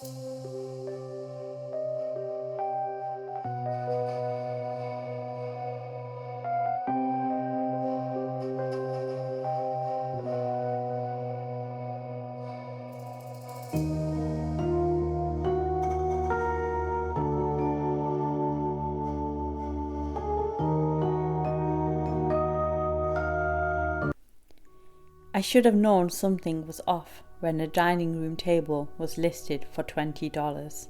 I should have known something was off when the dining room table was listed for $20.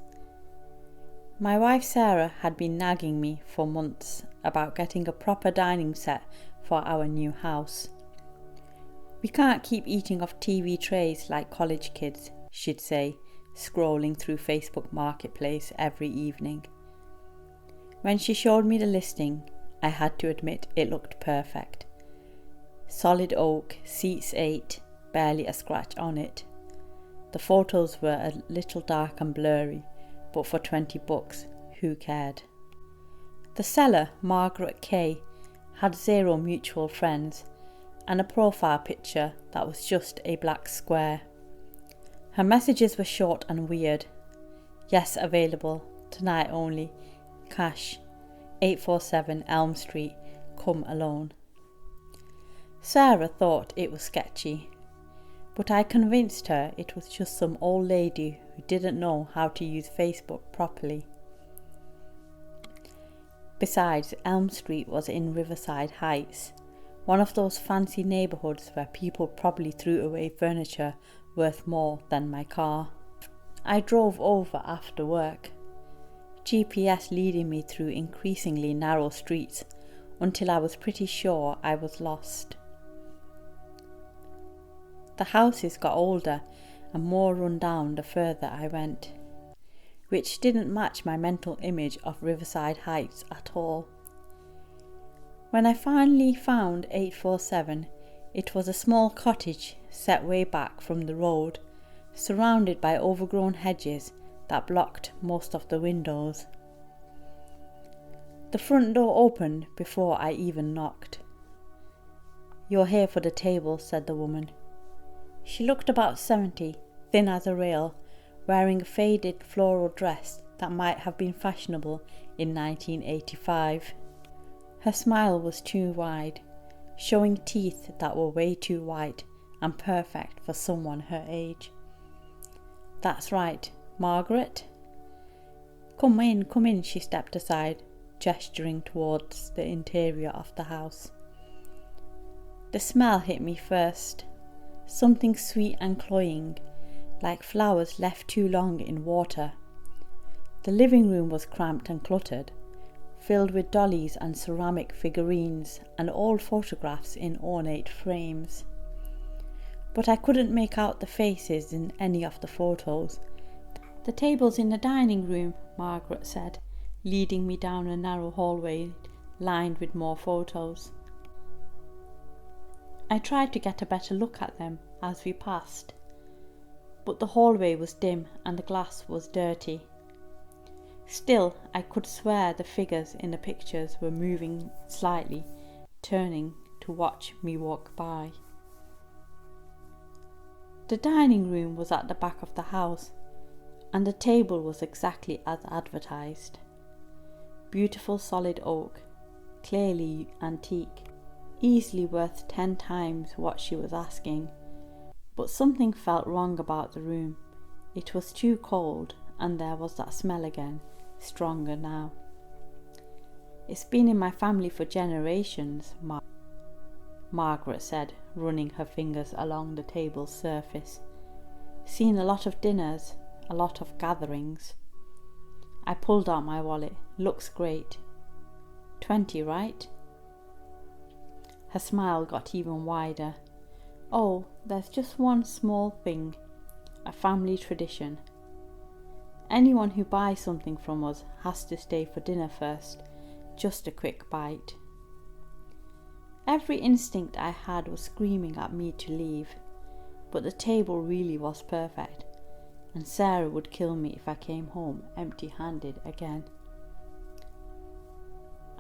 My wife Sarah had been nagging me for months about getting a proper dining set for our new house. We can't keep eating off TV trays like college kids, she'd say, scrolling through Facebook Marketplace every evening. When she showed me the listing, I had to admit it looked perfect. Solid oak, seats 8, barely a scratch on it. The photos were a little dark and blurry, but for $20, who cared? The seller, Margaret Kay, had 0 mutual friends and a profile picture that was just a black square. Her messages were short and weird. Yes, available, tonight only, cash, 847 Elm Street, come alone. Sarah thought it was sketchy, but I convinced her it was just some old lady who didn't know how to use Facebook properly. Besides, Elm Street was in Riverside Heights, one of those fancy neighbourhoods where people probably threw away furniture worth more than my car. I drove over after work, GPS leading me through increasingly narrow streets until I was pretty sure I was lost. The houses got older and more run down the further I went, which didn't match my mental image of Riverside Heights at all. When I finally found 847, it was a small cottage set way back from the road, surrounded by overgrown hedges that blocked most of the windows. The front door opened before I even knocked. "You're here for the table," said the woman. She looked about 70, thin as a rail, wearing a faded floral dress that might have been fashionable in 1985. Her smile was too wide, showing teeth that were way too white and perfect for someone her age. "That's right, Margaret." Come in, she stepped aside, gesturing towards the interior of the house. The smell hit me first. Something sweet and cloying, like flowers left too long in water. The living room was cramped and cluttered, filled with dollies and ceramic figurines and old photographs in ornate frames. But I couldn't make out the faces in any of the photos. "The table's in the dining room," Margaret said, leading me down a narrow hallway lined with more photos. I tried to get a better look at them as we passed, but the hallway was dim and the glass was dirty. Still, I could swear the figures in the pictures were moving slightly, turning to watch me walk by. The dining room was at the back of the house, and the table was exactly as advertised. Beautiful solid oak, clearly antique, easily worth 10 times what she was asking. But something felt wrong about the room. It was too cold, and there was that smell again, stronger now. "It's been in my family for generations," Margaret said, running her fingers along the table's surface. "Seen a lot of dinners, a lot of gatherings." I pulled out my wallet. "Looks great. 20, right?" Her smile got even wider. "Oh, there's just one small thing, a family tradition. Anyone who buys something from us has to stay for dinner first, just a quick bite." Every instinct I had was screaming at me to leave, but the table really was perfect, and Sarah would kill me if I came home empty-handed again.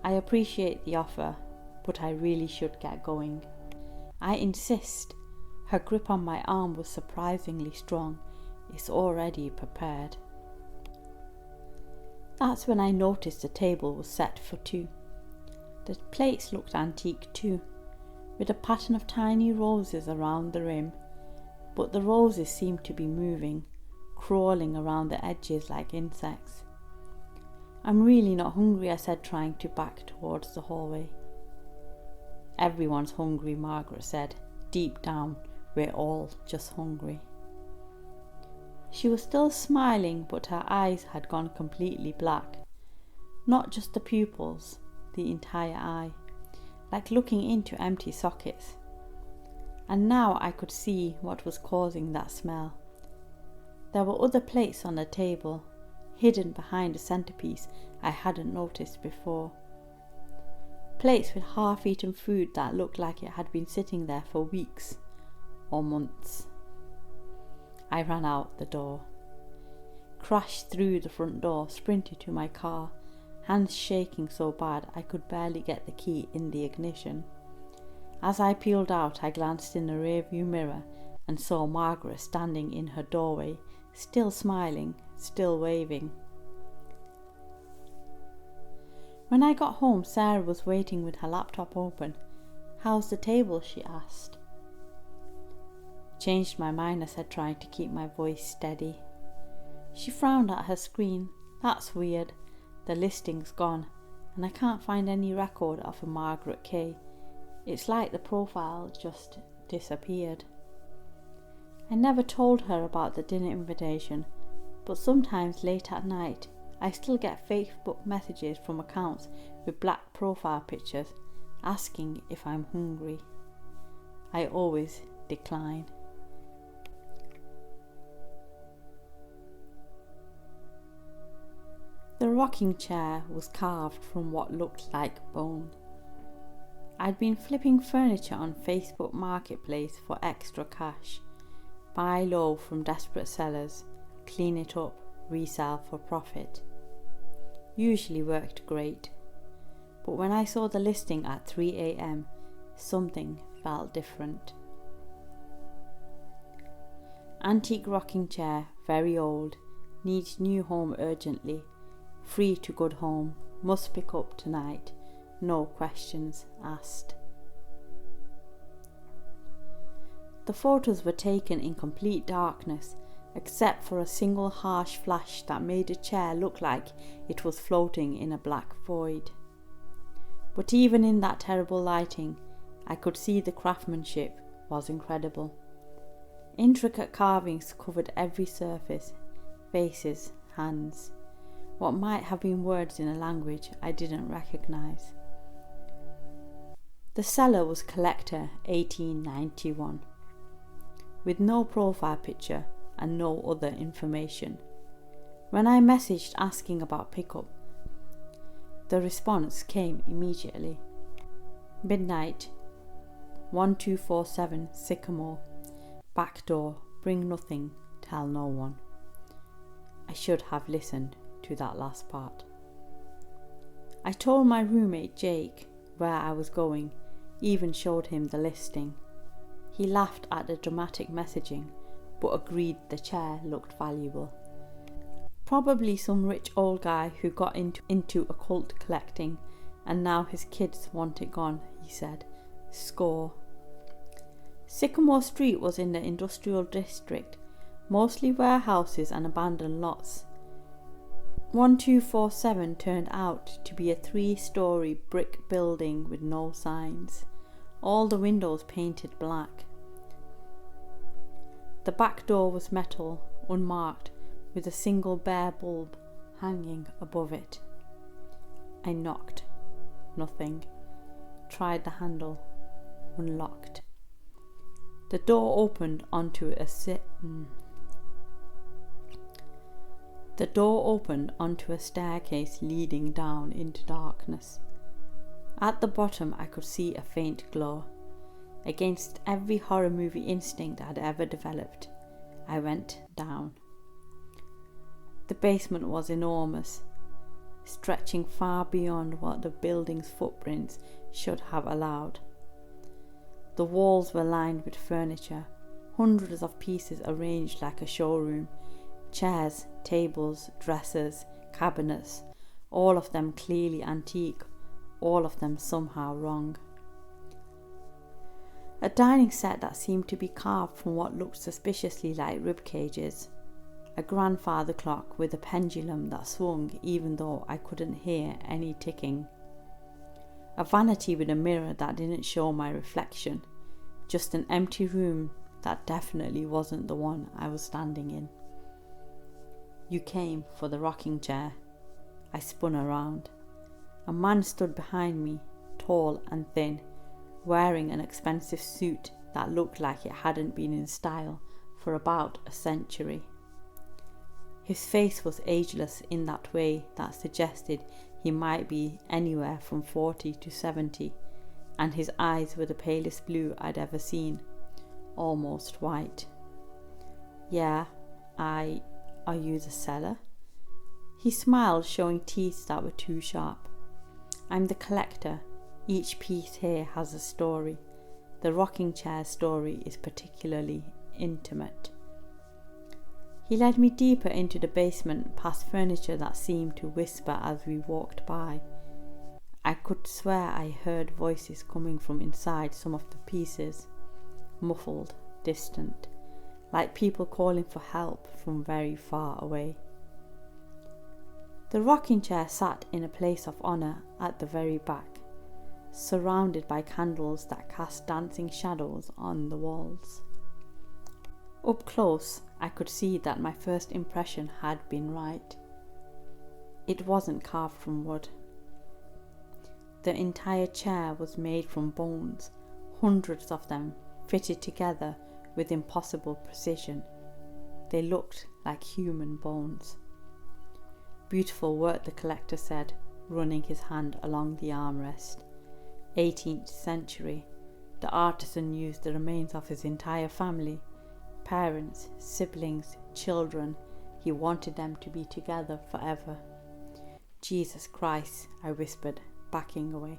"I appreciate the offer, but I really should get going." "I insist." Her grip on my arm was surprisingly strong, It's already prepared. That's when I noticed the table was set for two. The plates looked antique too, with a pattern of tiny roses around the rim, but the roses seemed to be moving, crawling around the edges like insects. I'm really not hungry, I said, trying to back towards the hallway. Everyone's hungry, Margaret said. Deep down, we're all just hungry. She was still smiling, but her eyes had gone completely black. Not just the pupils, the entire eye, like looking into empty sockets. And now I could see what was causing that smell. There were other plates on the table, hidden behind a centerpiece I hadn't noticed before. Plates with half-eaten food that looked like it had been sitting there for weeks or months. I ran out the door, crashed through the front door, sprinted to my car, hands shaking so bad I could barely get the key in the ignition. As I peeled out, I glanced in the rearview mirror and saw Margaret standing in her doorway, still smiling, still waving. When I got home, Sarah was waiting with her laptop open. "How's the table?" she asked. "Changed my mind," I said, trying to keep my voice steady. She frowned at her screen. "That's weird. The listing's gone, and I can't find any record of a Margaret Kay. It's like the profile just disappeared." I never told her about the dinner invitation, but sometimes late at night I still get Facebook messages from accounts with black profile pictures asking if I'm hungry. I always decline. The rocking chair was carved from what looked like bone. I'd been flipping furniture on Facebook Marketplace for extra cash. Buy low from desperate sellers, clean it up, resell for profit. Usually worked great. But when I saw the listing at 3 a.m, something felt different. Antique rocking chair, very old, needs new home urgently. Free to good home, must pick up tonight, no questions asked. The photos were taken in complete darkness, except for a single harsh flash that made the chair look like it was floating in a black void. But even in that terrible lighting, I could see the craftsmanship was incredible. Intricate carvings covered every surface, faces, hands, what might have been words in a language I didn't recognize. The seller was collector 1891, with no profile picture and no other information. When I messaged asking about pickup, the response came immediately. Midnight, 1247 Sycamore, back door, bring nothing, tell no one. I should have listened to that last part. I told my roommate Jake where I was going, even showed him the listing. He laughed at the dramatic messaging, but agreed the chair looked valuable. Probably some rich old guy who got into occult collecting and now his kids want it gone, he said. Score. Sycamore Street was in the industrial district, mostly warehouses and abandoned lots. 1247 turned out to be a 3-story brick building with no signs, all the windows painted black. The back door was metal, unmarked, with a single bare bulb hanging above it. I knocked. Nothing. Tried the handle. Unlocked. The door opened onto a staircase leading down into darkness. At the bottom I could see a faint glow. Against every horror movie instinct I'd ever developed, I went down. The basement was enormous, stretching far beyond what the building's footprints should have allowed. The walls were lined with furniture, hundreds of pieces arranged like a showroom, Chairs, tables, dressers, cabinets, all of them clearly antique, all of them somehow wrong. A dining set that seemed to be carved from what looked suspiciously like rib cages. A grandfather clock with a pendulum that swung even though I couldn't hear any ticking. A vanity with a mirror that didn't show my reflection. Just an empty room that definitely wasn't the one I was standing in. You came for the rocking chair. I spun around. A man stood behind me, tall and thin, wearing an expensive suit that looked like it hadn't been in style for about a century. His face was ageless in that way that suggested he might be anywhere from 40 to 70, and his eyes were the palest blue I'd ever seen, almost white. Yeah, are you the seller? He smiled, showing teeth that were too sharp. I'm the collector. Each piece here has a story. The rocking chair story is particularly intimate. He led me deeper into the basement, past furniture that seemed to whisper as we walked by. I could swear I heard voices coming from inside some of the pieces, muffled, distant, like people calling for help from very far away. The rocking chair sat in a place of honour at the very back, surrounded by candles that cast dancing shadows on the walls. Up close, I could see that my first impression had been right. It wasn't carved from wood. The entire chair was made from bones, hundreds of them fitted together with impossible precision. They looked like human bones. Beautiful work, the collector said, running his hand along the armrest. 18th century. The artisan used the remains of his entire family. Parents, siblings, children. He wanted them to be together forever. Jesus Christ, I whispered, backing away.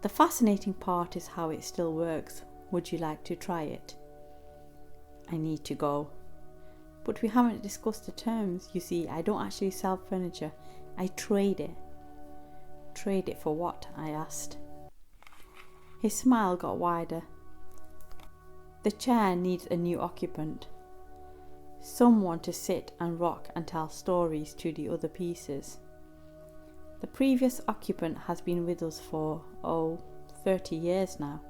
The fascinating part is how it still works. Would you like to try it? I need to go. But we haven't discussed the terms. You see, I don't actually sell furniture. I trade it. Trade it for what? I asked. His smile got wider. The chair needs a new occupant. Someone to sit and rock and tell stories to the other pieces. The previous occupant has been with us for, 30 years now.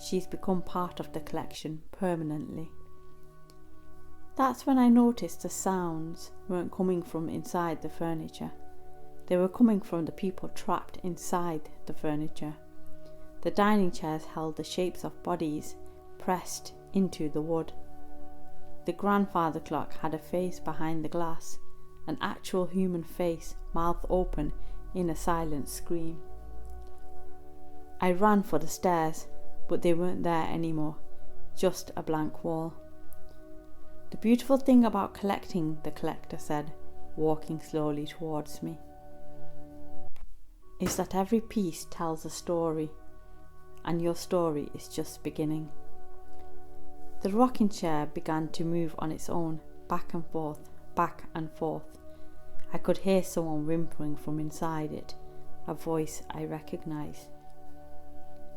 She's become part of the collection permanently. That's when I noticed the sounds weren't coming from inside the furniture. They were coming from the people trapped inside the furniture. The dining chairs held the shapes of bodies pressed into the wood. The grandfather clock had a face behind the glass, an actual human face, mouth open in a silent scream. I ran for the stairs, but they weren't there anymore, just a blank wall. The beautiful thing about collecting, the collector said, walking slowly towards me, is that every piece tells a story, and your story is just beginning. The rocking chair began to move on its own, back and forth, back and forth. I could hear someone whimpering from inside it, a voice I recognized.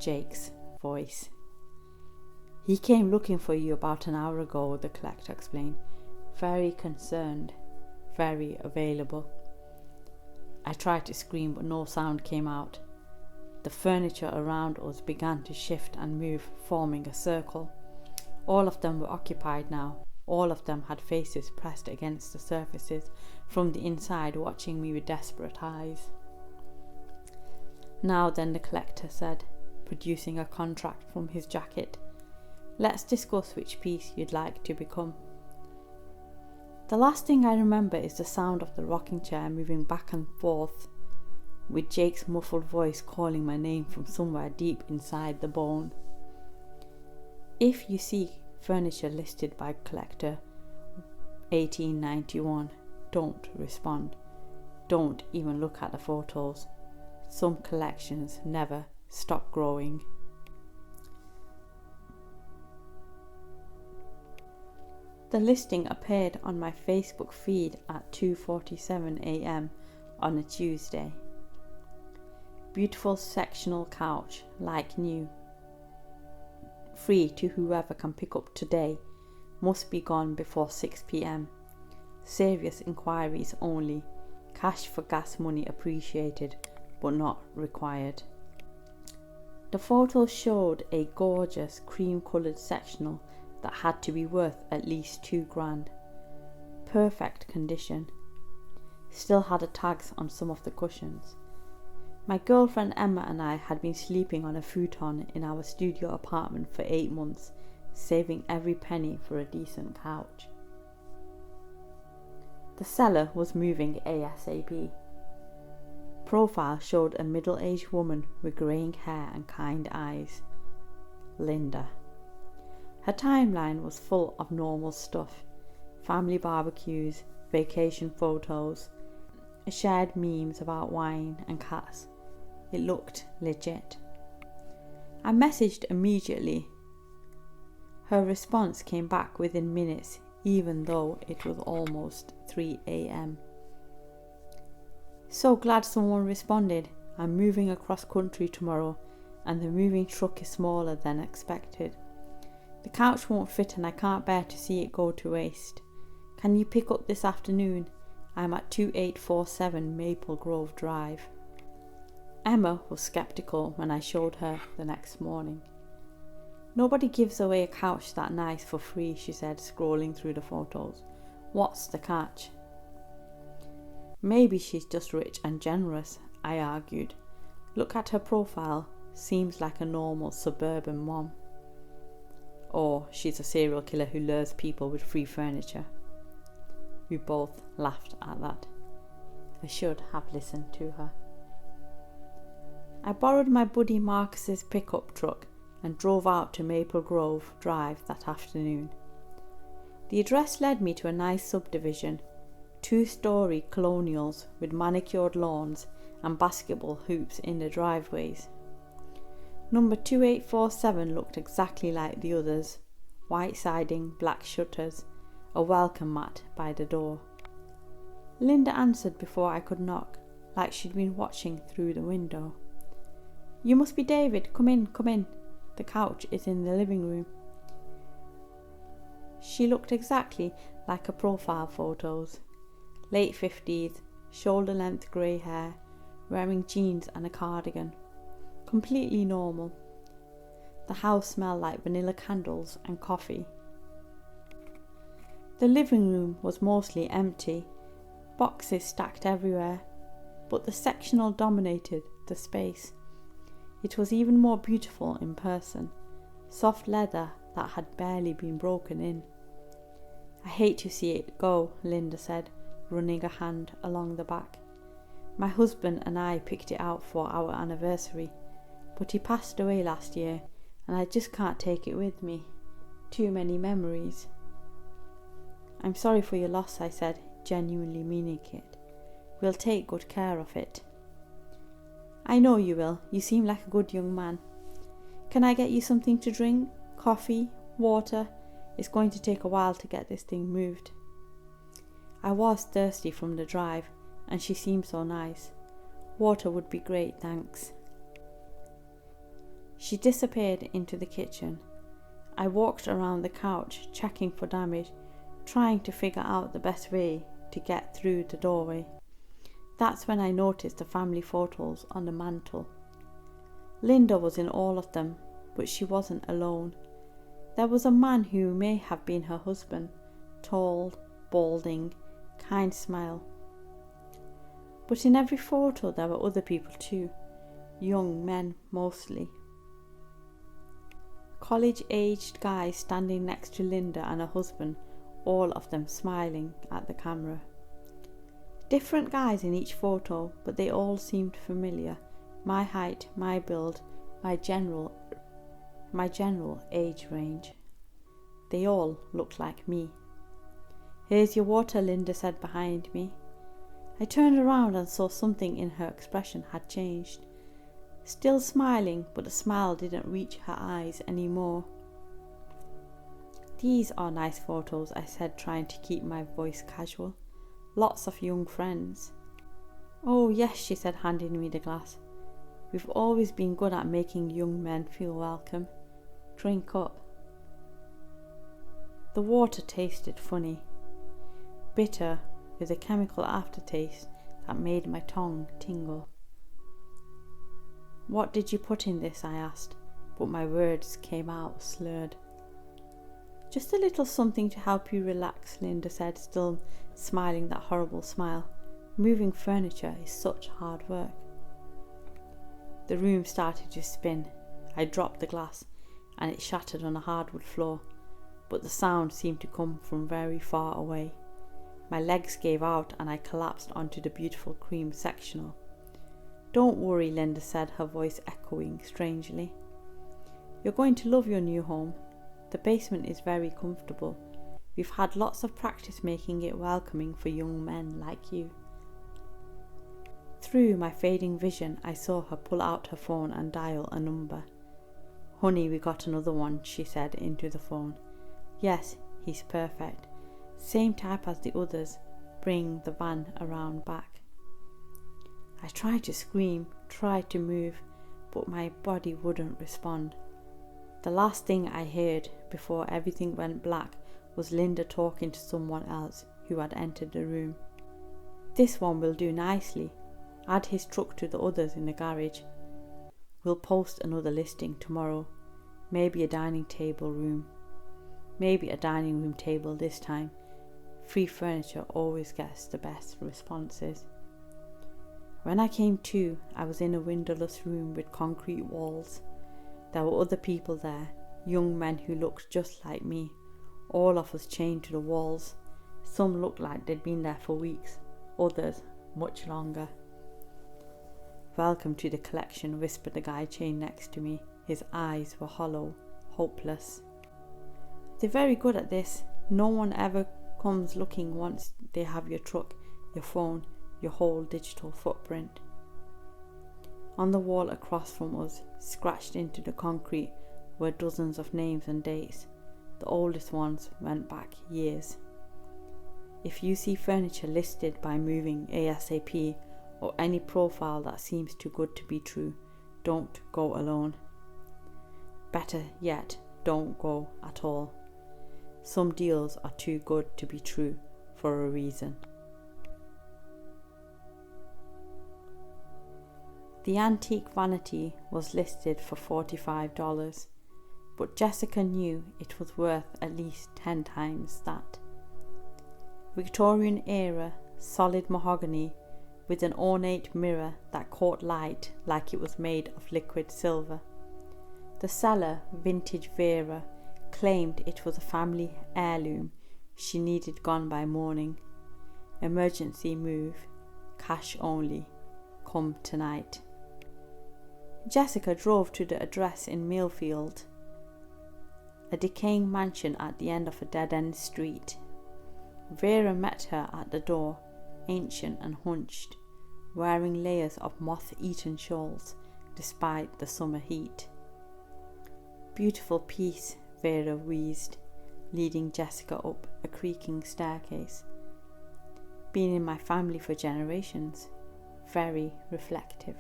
Jake's voice. He came looking for you about an hour ago, the collector explained. Very concerned, very available. I tried to scream, but no sound came out. The furniture around us began to shift and move, forming a circle. All of them were occupied now. All of them had faces pressed against the surfaces from the inside, watching me with desperate eyes. Now then, the collector said, producing a contract from his jacket. Let's discuss which piece you'd like to become. The last thing I remember is the sound of the rocking chair moving back and forth, with Jake's muffled voice calling my name from somewhere deep inside the bone. If you see furniture listed by collector 1891, don't respond. Don't even look at the photos. Some collections never stop growing. The listing appeared on my Facebook feed at 2:47 a.m. on a Tuesday. Beautiful sectional couch, like new. Free to whoever can pick up today. Must be gone before 6 p.m. Serious inquiries only. Cash for gas money appreciated, but not required. The photo showed a gorgeous cream-coloured sectional that had to be worth at least $2,000. Perfect condition. Still had the tags on some of the cushions. My girlfriend Emma and I had been sleeping on a futon in our studio apartment for 8 months, saving every penny for a decent couch. The seller was moving ASAP. Profile showed a middle-aged woman with greying hair and kind eyes. Linda. Her timeline was full of normal stuff. Family barbecues, vacation photos, shared memes about wine and cats. It looked legit. I messaged immediately. Her response came back within minutes, even though it was almost 3 a.m. So glad someone responded. I'm moving across country tomorrow and the moving truck is smaller than expected. The couch won't fit and I can't bear to see it go to waste. Can you pick up this afternoon? I'm at 2847 Maple Grove Drive. Emma was sceptical when I showed her the next morning. Nobody gives away a couch that nice for free, she said, scrolling through the photos. What's the catch? Maybe she's just rich and generous, I argued. Look at her profile, seems like a normal suburban mom. Or she's a serial killer who lures people with free furniture. We both laughed at that. I should have listened to her. I borrowed my buddy Marcus's pickup truck and drove out to Maple Grove Drive that afternoon. The address led me to a nice subdivision, 2-story colonials with manicured lawns and basketball hoops in the driveways. Number 2847 looked exactly like the others, white siding, black shutters, a welcome mat by the door. Linda answered before I could knock, like she'd been watching through the window. You must be David, come in, come in. The couch is in the living room. She looked exactly like her profile photos. Late 50s, shoulder-length grey hair, wearing jeans and a cardigan. Completely normal. The house smelled like vanilla candles and coffee. The living room was mostly empty, boxes stacked everywhere, but the sectional dominated the space. It was even more beautiful in person, soft leather that had barely been broken in. I hate to see it go, Linda said, running a hand along the back. My husband and I picked it out for our anniversary, but he passed away last year and I just can't take it with me. Too many memories. I'm sorry for your loss, I said, genuinely meaning it. We'll take good care of it. I know you will. You seem like a good young man. Can I get you something to drink? Coffee? Water? It's going to take a while to get this thing moved. I was thirsty from the drive, and she seemed so nice. Water would be great, thanks. She disappeared into the kitchen. I walked around the couch, checking for damage, trying to figure out the best way to get through the doorway. That's when I noticed the family photos on the mantel. Linda was in all of them, but she wasn't alone. There was a man who may have been her husband, tall, balding, kind smile. But in every photo there were other people too, young men mostly. College-aged guys standing next to Linda and her husband, all of them smiling at the camera. Different guys in each photo, but they all seemed familiar. My height, my build, my general age range. They all looked like me. Here's your water, Linda said behind me. I turned around and saw something in her expression had changed. Still smiling, but the smile didn't reach her eyes anymore. These are nice photos, I said, trying to keep my voice casual. Lots of young friends. Oh yes, she said, handing me the glass. We've always been good at making young men feel welcome. Drink up. The water tasted funny, bitter with a chemical aftertaste that made my tongue tingle. What did you put in this? I asked, but my words came out slurred. Just a little something to help you relax, Linda said, still smiling that horrible smile. Moving furniture is such hard work. The room started to spin. I dropped the glass and it shattered on a hardwood floor, but the sound seemed to come from very far away. My legs gave out and I collapsed onto the beautiful cream sectional. Don't worry, Linda said, her voice echoing strangely. You're going to love your new home. The basement is very comfortable. We've had lots of practice making it welcoming for young men like you. Through my fading vision, I saw her pull out her phone and dial a number. Honey, we got another one, she said into the phone. Yes, he's perfect. Same type as the others. Bring the van around back. I tried to scream, tried to move, but my body wouldn't respond. The last thing I heard before everything went black was Linda talking to someone else who had entered the room. This one will do nicely. Add his truck to the others in the garage. We'll post another listing tomorrow. Maybe a dining table room. Maybe a dining room table this time. Free furniture always gets the best responses. When I came to, I was in a windowless room with concrete walls. There were other people there, young men who looked just like me, all of us chained to the walls. Some looked like they'd been there for weeks, others much longer. Welcome to the collection, whispered the guy chained next to me. His eyes were hollow, hopeless. They're very good at this. No one ever comes looking once they have your truck, your phone, your whole digital footprint. On the wall across from us, scratched into the concrete, were dozens of names and dates. The oldest ones went back years. If you see furniture listed by Moving ASAP or any profile that seems too good to be true, don't go alone. Better yet, don't go at all. Some deals are too good to be true for a reason. The antique vanity was listed for $45, but Jessica knew it was worth at least 10 times that. Victorian era, solid mahogany, with an ornate mirror that caught light like it was made of liquid silver. The seller, Vintage Vera, claimed it was a family heirloom she needed gone by morning. Emergency move, cash only, come tonight. Jessica drove to the address in Millfield, a decaying mansion at the end of a dead-end street. Vera met her at the door, ancient and hunched, wearing layers of moth-eaten shawls despite the summer heat. Beautiful piece, Vera wheezed, leading Jessica up a creaking staircase. Been in my family for generations. Very reflective.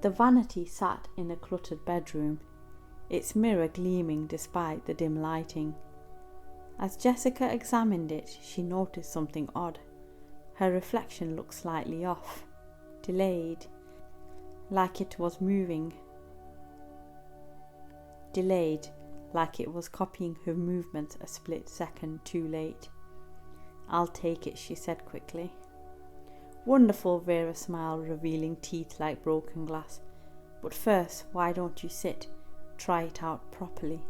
The vanity sat in a cluttered bedroom, its mirror gleaming despite the dim lighting. As Jessica examined it, she noticed something odd. Her reflection looked slightly off, delayed, like it was moving. Delayed, like it was copying her movements a split second too late. I'll take it, she said quickly. Wonderful, Vera smiled, revealing teeth like broken glass. But first, why don't you sit? Try it out properly.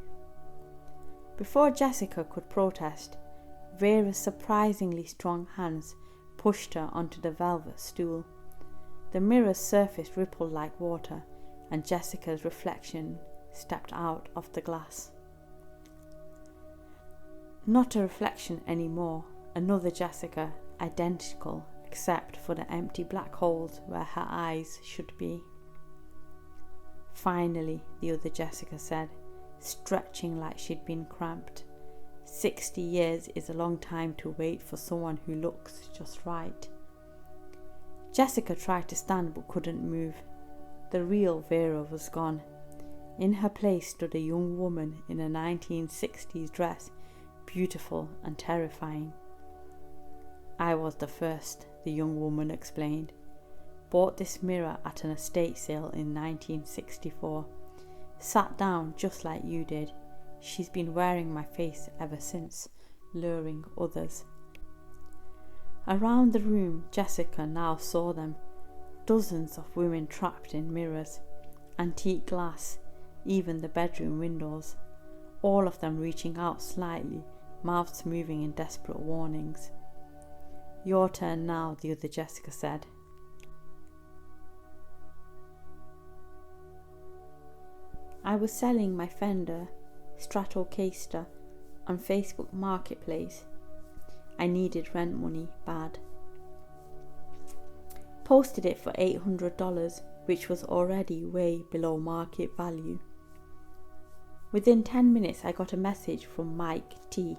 Before Jessica could protest, Vera's surprisingly strong hands pushed her onto the velvet stool. The mirror's surface rippled like water, and Jessica's reflection stepped out of the glass. Not a reflection anymore, another Jessica, identical except for the empty black holes where her eyes should be. Finally, the other Jessica said, stretching like she'd been cramped. 60 years is a long time to wait for someone who looks just right. Jessica tried to stand but couldn't move. The real Vera was gone. In her place stood a young woman in a 1960s dress, beautiful and terrifying. I was the first, the young woman explained. Bought this mirror at an estate sale in 1964. Sat down just like you did. She's been wearing my face ever since, luring others. Around the room, Jessica now saw them. Dozens of women trapped in mirrors, antique glass, even the bedroom windows. All of them reaching out slightly, mouths moving in desperate warnings. Your turn now, the other Jessica said. I was selling my Fender Stratocaster on Facebook Marketplace. I needed rent money bad. Posted it for $800, which was already way below market value. Within 10 minutes I got a message from Mike T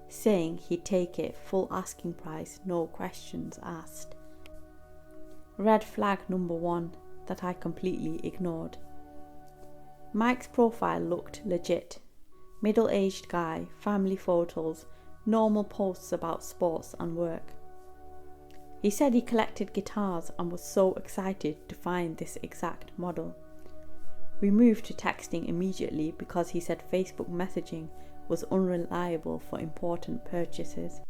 saying he'd take it full asking price, no questions asked. Red flag number 1 that I completely ignored. Mike's profile looked legit. Middle-aged guy, family photos, normal posts about sports and work. He said he collected guitars and was so excited to find this exact model. We moved to texting immediately because he said Facebook messaging was unreliable for important purchases.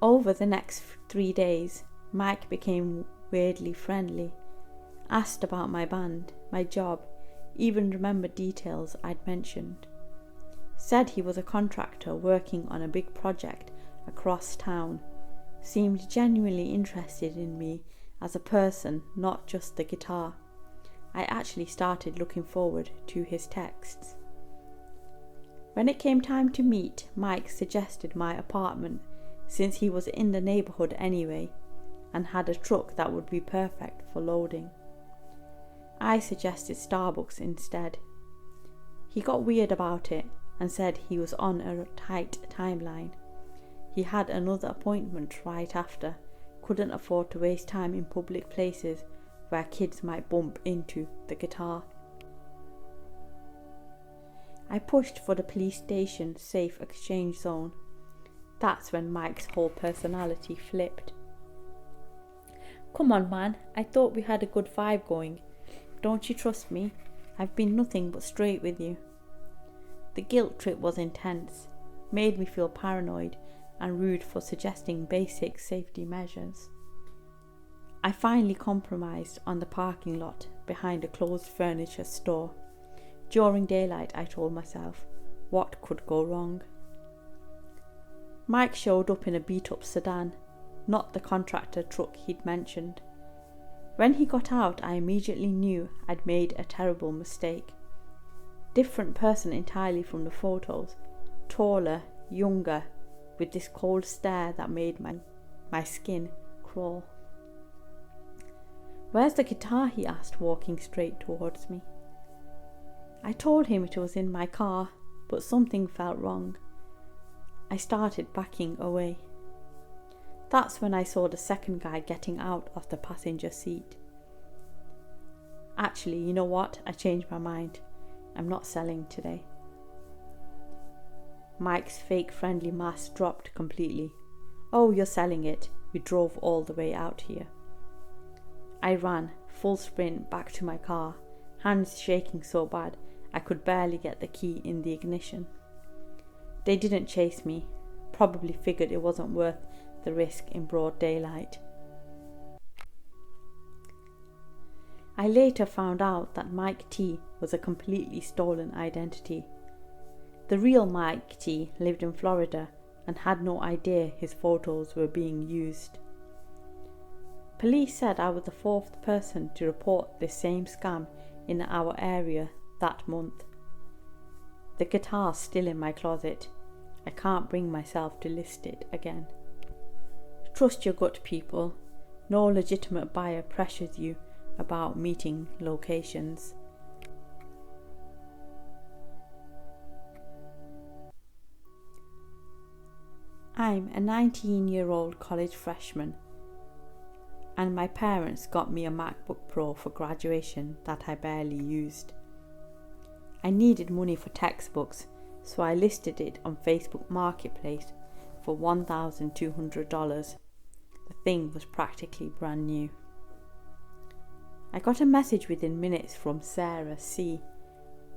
Over the next 3 days, Mike became weirdly friendly, asked about my band, my job, even remembered details I'd mentioned. Said he was a contractor working on a big project across town. Seemed genuinely interested in me as a person, not just the guitar. I actually started looking forward to his texts. When it came time to meet, Mike suggested my apartment since he was in the neighborhood anyway and had a truck that would be perfect for loading. I suggested Starbucks instead. He got weird about it and said he was on a tight timeline. He had another appointment right after, couldn't afford to waste time in public places where kids might bump into the guitar. I pushed for the police station safe exchange zone. That's when Mike's whole personality flipped. Come on man, I thought we had a good vibe going. Don't you trust me? I've been nothing but straight with you. The guilt trip was intense, made me feel paranoid and rude for suggesting basic safety measures. I finally compromised on the parking lot behind a closed furniture store. During daylight, I told myself, what could go wrong? Mike showed up in a beat-up sedan, not the contractor truck he'd mentioned. When he got out, I immediately knew I'd made a terrible mistake. Different person entirely from the photos, taller, younger, with this cold stare that made my skin crawl. Where's the guitar? He asked, walking straight towards me. I told him it was in my car, but something felt wrong. I started backing away. That's when I saw the second guy getting out of the passenger seat. Actually, you know what? I changed my mind. I'm not selling today. Mike's fake friendly mask dropped completely. Oh, you're selling it. We drove all the way out here. I ran, full sprint, back to my car, hands shaking so bad I could barely get the key in the ignition. They didn't chase me, probably figured it wasn't worth the risk in broad daylight. I later found out that Mike T was a completely stolen identity. The real Mike T lived in Florida and had no idea his photos were being used. Police said I was the 4th person to report this same scam in our area that month. The guitar's still in my closet. I can't bring myself to list it again. Trust your gut, people. No legitimate buyer pressures you about meeting locations. I'm a 19-year-old college freshman, and my parents got me a MacBook Pro for graduation that I barely used. I needed money for textbooks, so I listed it on Facebook Marketplace for $1,200. The thing was practically brand new. I got a message within minutes from Sarah C.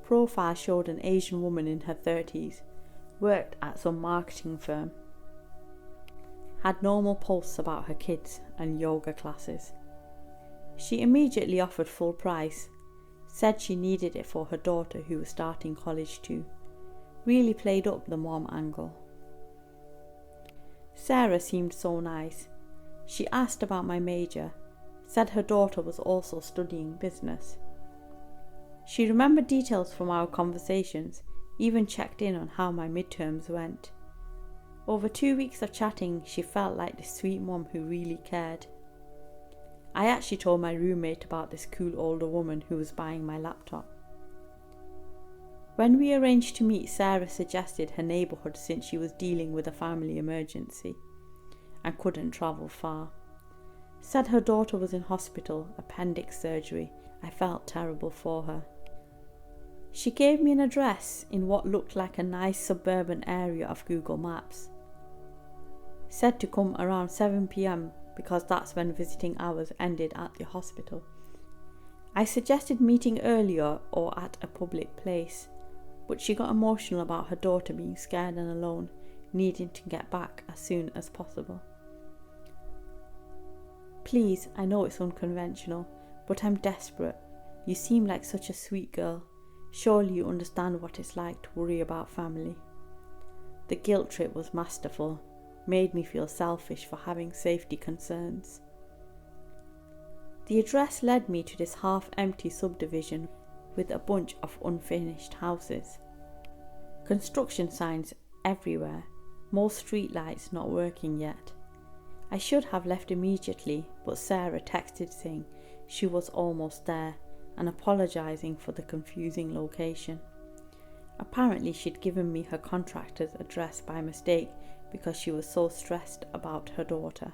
Profile showed an Asian woman in her 30s, worked at some marketing firm, had normal posts about her kids and yoga classes. She immediately offered full price, said she needed it for her daughter who was starting college too. Really played up the mom angle. Sarah seemed so nice. She asked about my major, said her daughter was also studying business. She remembered details from our conversations, even checked in on how my midterms went. Over 2 weeks of chatting, she felt like the sweet mom who really cared. I actually told my roommate about this cool older woman who was buying my laptop. When we arranged to meet, Sarah suggested her neighbourhood since she was dealing with a family emergency and couldn't travel far. Said her daughter was in hospital, appendix surgery. I felt terrible for her. She gave me an address in what looked like a nice suburban area of Google Maps. Said to come around 7 p.m. because that's when visiting hours ended at the hospital. I suggested meeting earlier or at a public place, but she got emotional about her daughter being scared and alone, needing to get back as soon as possible. Please, I know it's unconventional, but I'm desperate. You seem like such a sweet girl. Surely you understand what it's like to worry about family. The guilt trip was masterful, made me feel selfish for having safety concerns. The address led me to this half-empty subdivision with a bunch of unfinished houses. Construction signs everywhere, most streetlights not working yet. I should have left immediately, but Sarah texted saying she was almost there and apologising for the confusing location. Apparently she'd given me her contractor's address by mistake because she was so stressed about her daughter.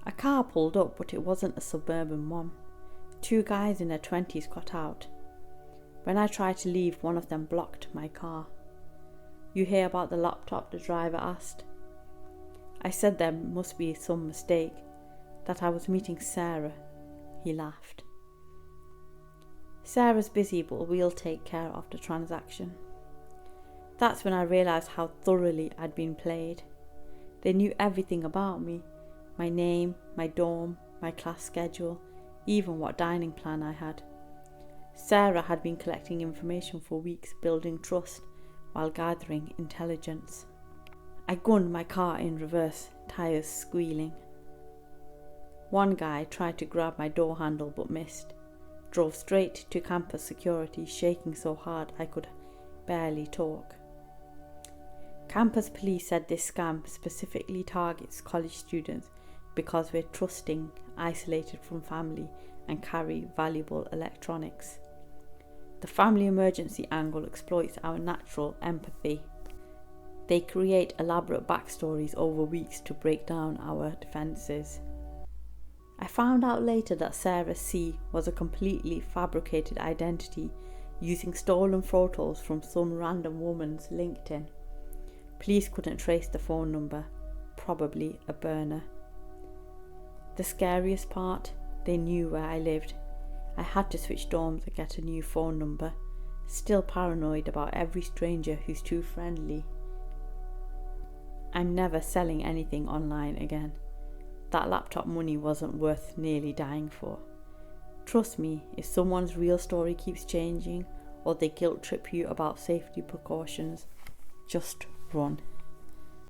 A car pulled up, but it wasn't a suburban one. 2 guys in their 20s got out. When I tried to leave, one of them blocked my car. "You hear about the laptop?" the driver asked. I said there must be some mistake, that I was meeting Sarah. He laughed. "Sarah's busy, but we'll take care of the transaction." That's when I realised how thoroughly I'd been played. They knew everything about me, my name, my dorm, my class schedule, even what dining plan I had. Sarah had been collecting information for weeks, building trust while gathering intelligence. I gunned my car in reverse, tyres squealing. One guy tried to grab my door handle but missed. Drove straight to campus security, shaking so hard I could barely talk. Campus police said this scam specifically targets college students because we're trusting, isolated from family, and carry valuable electronics. The family emergency angle exploits our natural empathy. They create elaborate backstories over weeks to break down our defences. I found out later that Sarah C. was a completely fabricated identity using stolen photos from some random woman's LinkedIn. Police couldn't trace the phone number, probably a burner. The scariest part, they knew where I lived. I had to switch dorms and get a new phone number, still paranoid about every stranger who's too friendly. I'm never selling anything online again. That laptop money wasn't worth nearly dying for. Trust me, if someone's real story keeps changing or they guilt trip you about safety precautions, just run.